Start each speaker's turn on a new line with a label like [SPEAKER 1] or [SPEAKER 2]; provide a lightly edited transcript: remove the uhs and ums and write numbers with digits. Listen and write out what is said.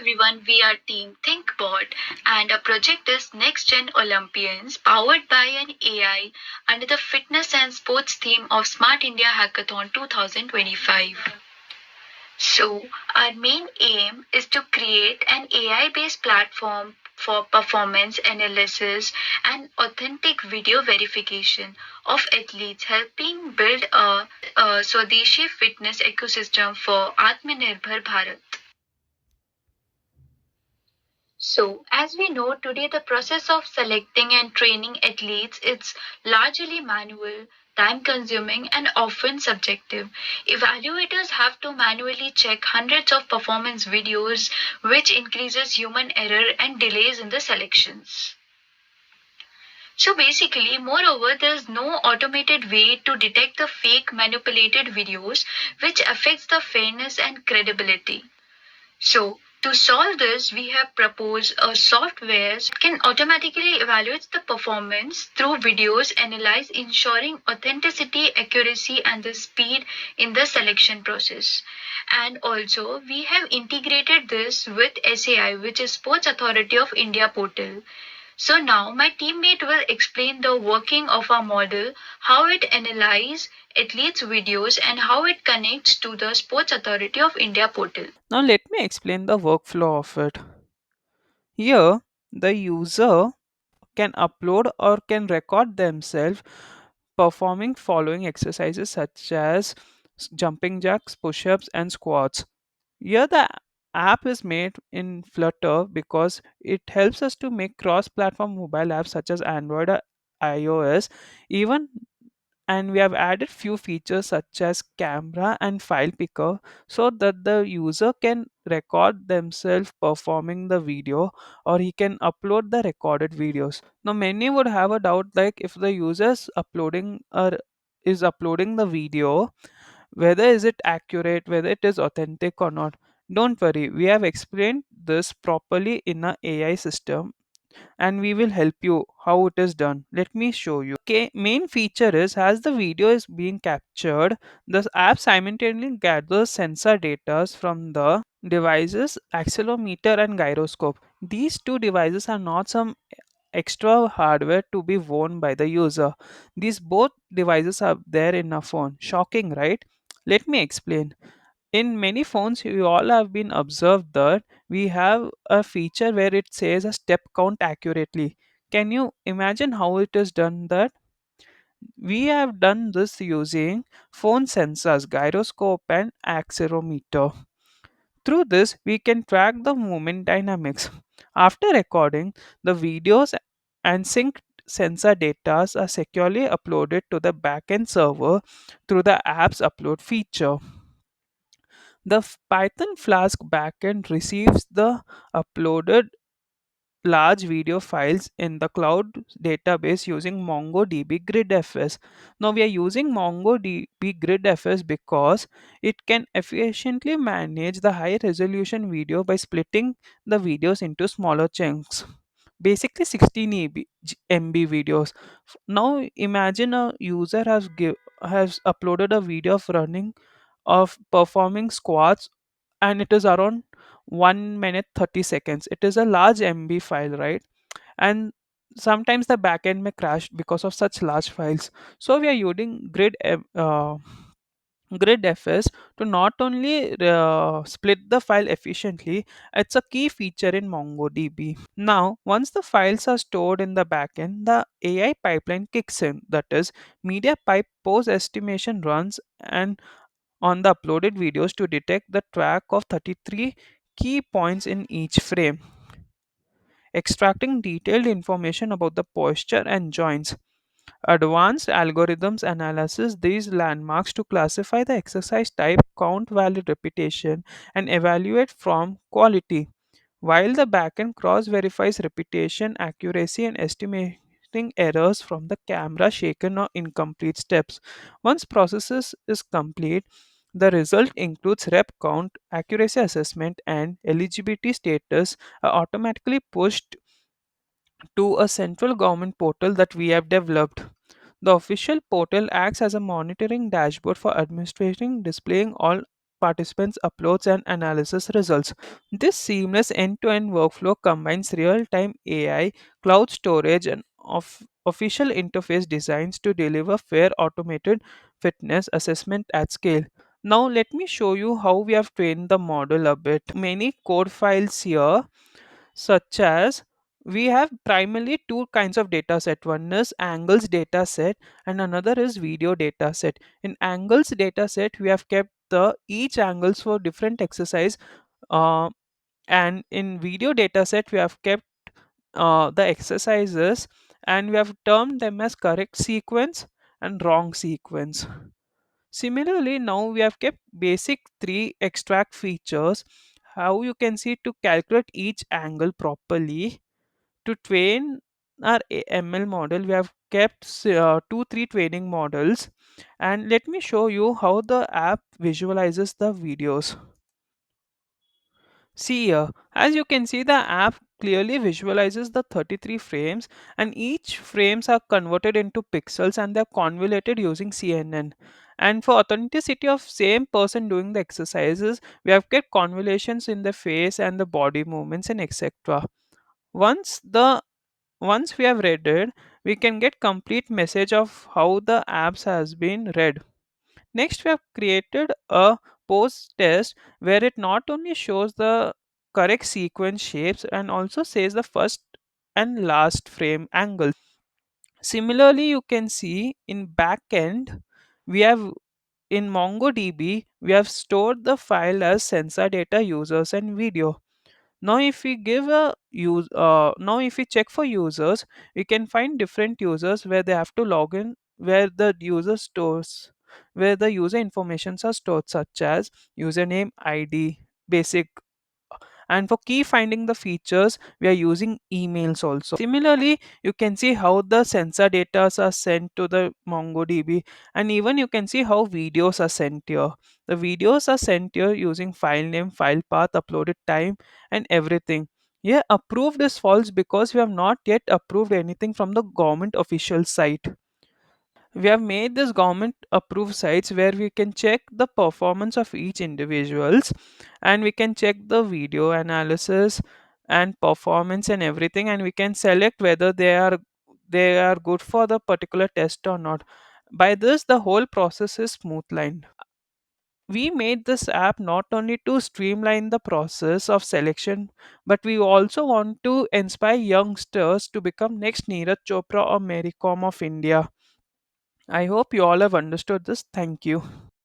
[SPEAKER 1] everyone, we are Team ThinkBot and our project is NextGen Olympians powered by an AI under the fitness and sports theme of Smart India Hackathon 2025. So, our main aim is to create an AI based platform for performance analysis and authentic video verification of athletes, helping build a Swadeshi fitness ecosystem for Atmanirbhar Bharat. So, as we know today, the process of selecting and training athletes is largely manual, time consuming, and often subjective. Evaluators have to manually check hundreds of performance videos, which increases human error and delays in the selections. So basically, moreover, there's no automated way to detect the fake manipulated videos, which affects the fairness and credibility. So, to solve this, we have proposed a software that can automatically evaluate the performance through videos analyze, ensuring authenticity, accuracy, and the speed in the selection process. And also, we have integrated this with SAI, which is Sports Authority of India portal. So now my teammate will explain the working of our model, how it analyzes athletes' videos, and how it connects to the Sports Authority of India portal.
[SPEAKER 2] Now let me explain the workflow of it. Here, the user can upload or can record themselves performing following exercises such as jumping jacks, push-ups and squats. Here the app is made in Flutter because it helps us to make cross-platform mobile apps such as Android or iOS. Even and we have added few features such as camera and file picker so that the user can record themselves performing the video or he can upload the recorded videos. Now many would have a doubt like if the user is uploading the video, whether is it accurate, whether it is authentic or not. Don't worry, we have explained this properly in a AI system and we will help you how it is done. Let me show you. Okay, main feature is as the video is being captured, the app simultaneously gathers sensor data from the devices, accelerometer and gyroscope. These two devices are not some extra hardware to be worn by the user. These both devices are there in a phone. Shocking, right? Let me explain. In many phones, you all have been observed that we have a feature where it says a step count accurately. Can you imagine how it is done that? We have done this using phone sensors, gyroscope, and accelerometer. Through this, we can track the movement dynamics. After recording, the videos and synced sensor data are securely uploaded to the backend server through the app's upload feature. The Python Flask backend receives the uploaded large video files in the cloud database using MongoDB GridFS. Now we are using MongoDB GridFS because it can efficiently manage the high resolution video by splitting the videos into smaller chunks. Basically 16 MB videos. Now imagine a user has uploaded a video of running of performing squats and it is around 1 minute 30 seconds. It is a large MB file, right? And sometimes the backend may crash because of such large files. So we are using GridFS to not only split the file efficiently, it's a key feature in MongoDB. Now, once the files are stored in the backend, the AI pipeline kicks in. That is, MediaPipe post estimation runs and on the uploaded videos to detect the track of 33 key points in each frame, extracting detailed information about the posture and joints. Advanced algorithms analysis these landmarks to classify the exercise type, count valid repetition, and evaluate from quality, while the backend cross verifies repetition, accuracy, and estimating errors from the camera shaken or incomplete steps. Once processes is complete, the result includes rep count, accuracy assessment, and eligibility status are automatically pushed to a central government portal that we have developed. The official portal acts as a monitoring dashboard for administrating, displaying all participants uploads and analysis results. This seamless end-to-end workflow combines real-time AI, cloud storage, and official interface designs to deliver fair automated fitness assessment at scale. Now let me show you how we have trained the model a bit. Many code files here, such as we have primarily two kinds of data set. One is angles data set and another is video data set. In angles data set we have kept the each angles for different exercise, uh, and in video data set we have kept the exercises and we have termed them as correct sequence and wrong sequence. Similarly, now we have kept basic three extract features. How you can see to calculate each angle properly. To train our ML model, we have kept two, three training models. And let me show you how the app visualizes the videos. See here, as you can see, the app clearly visualizes the 33 frames, and each frames are converted into pixels and they're convoluted using CNN. And for authenticity of same person doing the exercises, we have kept convolutions in the face and the body movements and etc. Once the once we have read it, we can get complete message of how the apps has been read. Next, we have created a post test where it not only shows the correct sequence shapes and also says the first and last frame angles. Similarly, you can see in backend, we have in MongoDB, we have stored the file as sensor data, users, and video. Now if we give a use now if we check for users, we can find different users where they have to log in, where the user informations are stored, such as username, ID, basic. And for key finding the features, we are using emails also. Similarly, you can see how the sensor data are sent to the MongoDB, and even you can see how videos are sent here. The videos are sent here using file name, file path, uploaded time, and everything. Yeah, approved is false because we have not yet approved anything from the government official site. We have made this government approved sites where we can check the performance of each individuals, and we can check the video analysis and performance and everything, and we can select whether they are good for the particular test or not. By this the whole process is smoothlined. We made this app not only to streamline the process of selection, but we also want to inspire youngsters to become next Neeraj Chopra or Mary Kom of India. I hope you all have understood this. Thank you.